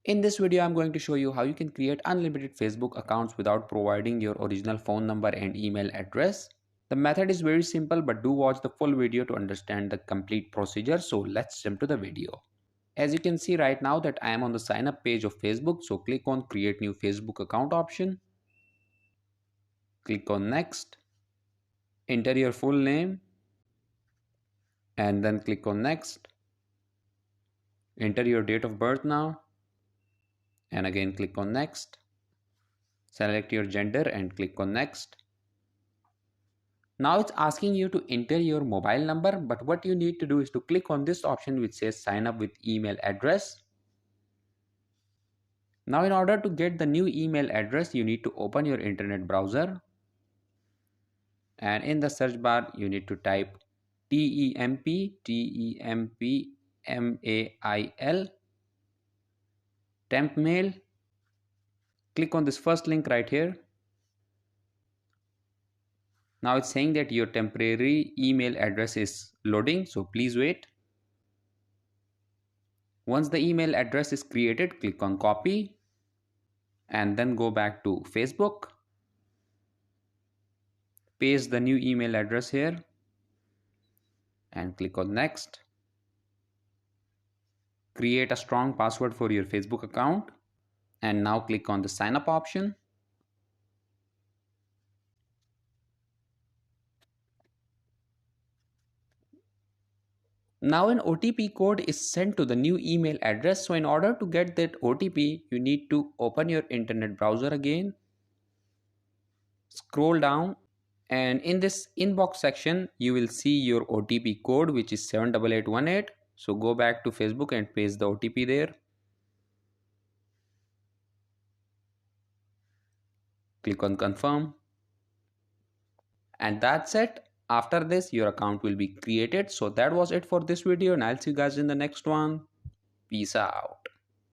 In this video, I'm going to show you how you can create unlimited Facebook accounts without providing your original phone number and email address. The method is very simple, but do watch the full video to understand the complete procedure. So let's jump to the video. As you can see right now that I am on the sign up page of Facebook. So click on create new Facebook account option. Click on next. Enter your full name and then click on next. Enter your date of birth now and again click on next. Select your gender and click on next. Now it's asking you to enter your mobile number, but what you need to do is to click on this option which says sign up with email address. Now in order to get the new email address, you need to open your internet browser and in the search bar you need to type TEMP temp mail. Click on this first link right here. Now it's saying that your temporary email address is loading, so please wait. Once the email address is created, click on copy and then go back to Facebook. Paste the new email address here and click on next. Create a strong password for your Facebook account and now click on the sign up option. Now an OTP code is sent to the new email address. So in order to get that OTP, you need to open your internet browser again. Scroll down and in this inbox section, you will see your OTP code which is 78818. So go back to Facebook and paste the OTP there. Click on confirm. And that's it. After this, your account will be created. So that was it for this video and I'll see you guys in the next one. Peace out.